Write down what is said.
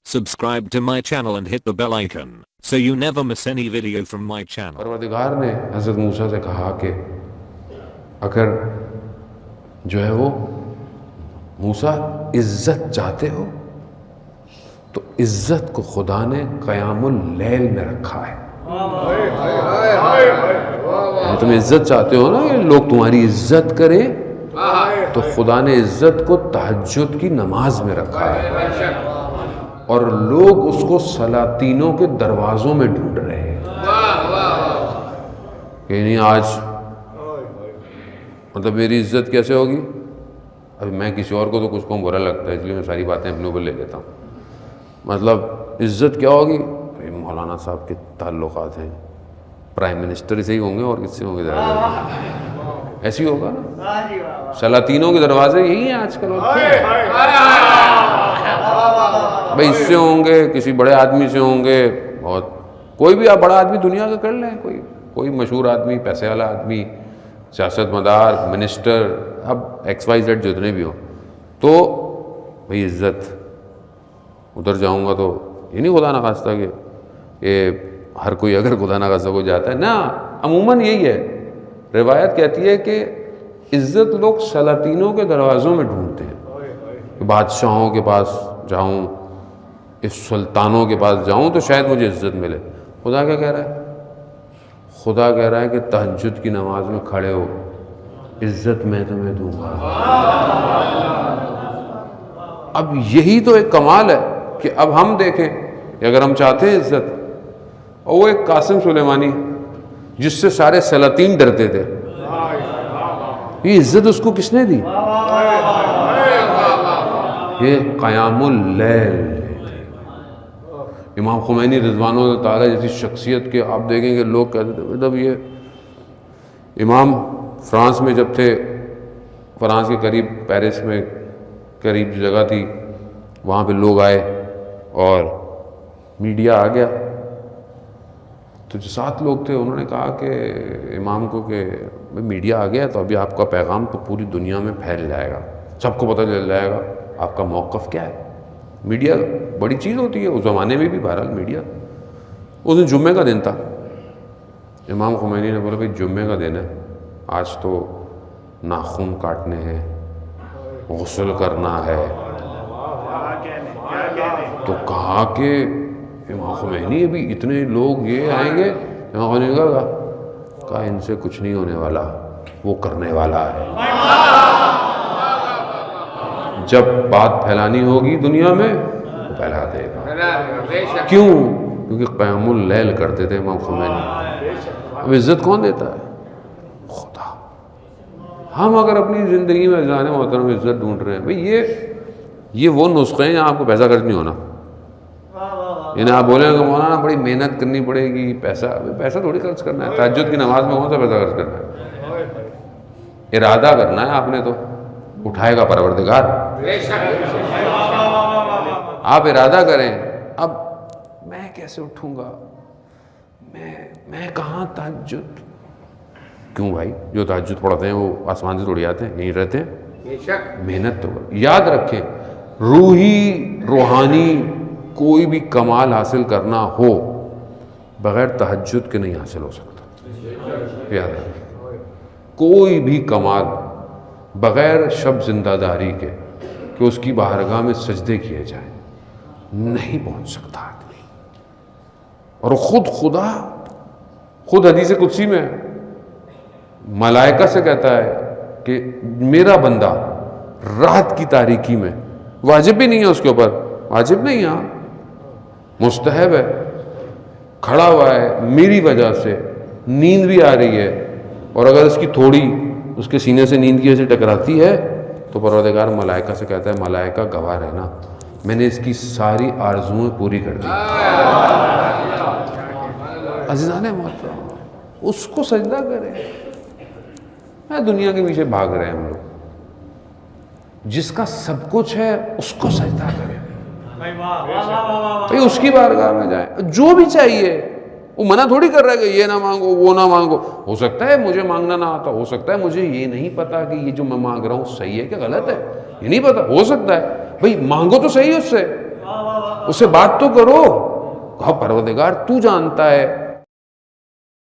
Subscribe to my channel and hit the bell icon so you never miss any video from my channel. پروردگار نے حضرت موسیٰ سے کہا کہ اگر جو ہے وہ موسیٰ عزت چاہتے ہو تو عزت کو خدا نے قیام اللیل میں رکھا ہے. تم عزت چاہتے ہو نا کہ لوگ تمہاری عزت کریں تو خدا نے عزت کو تہجد کی نماز میں رکھا ہے اور لوگ اس کو سلاطینوں کے دروازوں میں ڈھونڈ رہے ہیں کہ نہیں آج مطلب میری عزت کیسے ہوگی. ابھی میں کسی اور کو تو کچھ کو برا لگتا ہے اس لیے میں ساری باتیں اپنے اوپر لے لیتا ہوں. مطلب عزت کیا ہوگی؟ مولانا صاحب کے تعلقات ہیں پرائم منسٹر سے ہی ہوں گے اور کس سے ہوں گے؟ ایسی ہوگا نا. سلاطینوں کے دروازے یہی ہیں آج کل. بھائی اس سے ہوں گے, کسی بڑے آدمی سے ہوں گے, بہت کوئی بھی آپ بڑا آدمی دنیا کا کر لیں, کوئی مشہور آدمی, پیسے والا آدمی, سیاست مدار, منسٹر, اب XYZ جتنے بھی ہوں, تو بھائی عزت ادھر جاؤں گا تو یہ نہیں خدا نخواستہ کہ یہ ہر کوئی اگر خدا نخواستہ کو جاتا ہے نا. عموماً یہی ہے, روایت کہتی ہے کہ عزت لوگ سلاطینوں کے دروازوں میں ڈھونڈتے ہیں. بادشاہوں کے پاس جاؤں, اس سلطانوں کے پاس جاؤں تو شاید مجھے عزت ملے. خدا کیا کہہ رہا ہے؟ خدا کہہ رہا ہے کہ تہجد کی نماز میں کھڑے ہو, عزت میں تمہیں دوں گا. اب یہی تو ایک کمال ہے کہ اب ہم دیکھیں کہ اگر ہم چاہتے ہیں عزت, اور وہ ایک قاسم سلیمانی جس سے سارے سلاطین ڈرتے تھے, یہ عزت اس کو کس نے دی؟ یہ قیام اللیل. امام خمینی رضوان اللہ تعالیٰ جیسی شخصیت کے آپ دیکھیں کہ لوگ کہتے تھے, مطلب یہ امام فرانس میں جب تھے, فرانس کے قریب پیرس میں قریب جو جگہ تھی وہاں پہ لوگ آئے اور میڈیا آ گیا, تو جو 7 لوگ تھے انہوں نے کہا کہ امام کو کہ میڈیا آ گیا تو ابھی آپ کا پیغام تو پوری دنیا میں پھیل جائے گا, سب کو پتہ چل جائے گا آپ کا موقف کیا ہے. میڈیا بڑی چیز ہوتی ہے اس زمانے میں بھی. بہرحال میڈیا, اس دن جمعے کا دن تھا. امام خمینی نے بولا بھائی جمعے کا دن ہے, آج تو ناخن کاٹنے ہیں, غسل کرنا ہے. تو کہا کہ امام خمینی ابھی اتنے لوگ یہ آئیں گے. امام خمینی نے کہا ان سے کچھ نہیں ہونے والا, وہ کرنے والا ہے. جب بات پھیلانی ہوگی دنیا میں وہ پھیلا دے گا. کیوں؟ کیونکہ قیام اللیل کرتے تھے امام خمینی. اب عزت کون دیتا ہے؟ خدا. ہم اگر اپنی زندگی میں جانے محترم عزت ڈھونڈ رہے ہیں, بھئی یہ وہ نسخے ہیں جہاں آپ کو پیسہ خرچ نہیں ہونا. یعنی آپ بولیں کہ مولانا بڑی محنت کرنی پڑے گی, پیسہ تھوڑی خرچ کرنا ہے. تہجد کی نماز میں کون سا پیسہ خرچ کرنا ہے؟ ارادہ کرنا ہے آپ نے, تو اٹھائے گا پروردگار. آپ ارادہ کریں, اب میں کیسے اٹھوں گا, میں کہاں تہجد. کیوں بھائی, جو تہجد پڑھتے ہیں وہ آسمان سے تھوڑی آتے ہیں, یہیں رہتے ہیں. محنت تو یاد رکھیں, روحانی کوئی بھی کمال حاصل کرنا ہو بغیر تہجد کے نہیں حاصل ہو سکتا. یاد رکھیں, کوئی بھی کمال بغیر شب زندہ داری کے کہ اس کی بارگاہ میں سجدے کیے جائیں نہیں پہنچ سکتا آدمی. اور خود حدیث قدسی میں ملائکہ سے کہتا ہے کہ میرا بندہ رات کی تاریکی میں, واجب بھی نہیں ہے اس کے اوپر, واجب نہیں, ہاں مستحب ہے, کھڑا ہوا ہے, میری وجہ سے نیند بھی آ رہی ہے, اور اگر اس کی تھوڑی اس کے سینے سے نیند کی وجہ سے ٹکراتی ہے تو پروردگار ملائکہ سے کہتا ہے ملائکہ گواہ رہنا, میں نے اس کی ساری آرزویں پوری کر دی. عزیزان محترم, اس کو سجدہ کریں. میں دنیا کے پیچھے بھاگ رہے ہیں ہم لوگ, جس کا سب کچھ ہے اس کو سجدہ کریں. اس کی بارگاہ میں جائیں, جو بھی چاہیے. وہ منع تھوڑی کر رہا ہے کہ یہ نہ مانگو وہ نہ مانگو. ہو سکتا ہے مجھے مانگنا نہ آتا, ہو سکتا ہے مجھے یہ نہیں پتا کہ یہ جو میں مانگ رہا ہوں صحیح ہے کہ غلط ہے, یہ نہیں پتا, ہو سکتا ہے. بھئی مانگو تو صحیح اس سے, اس سے بات تو کرو. کہو پروردگار تو جانتا ہے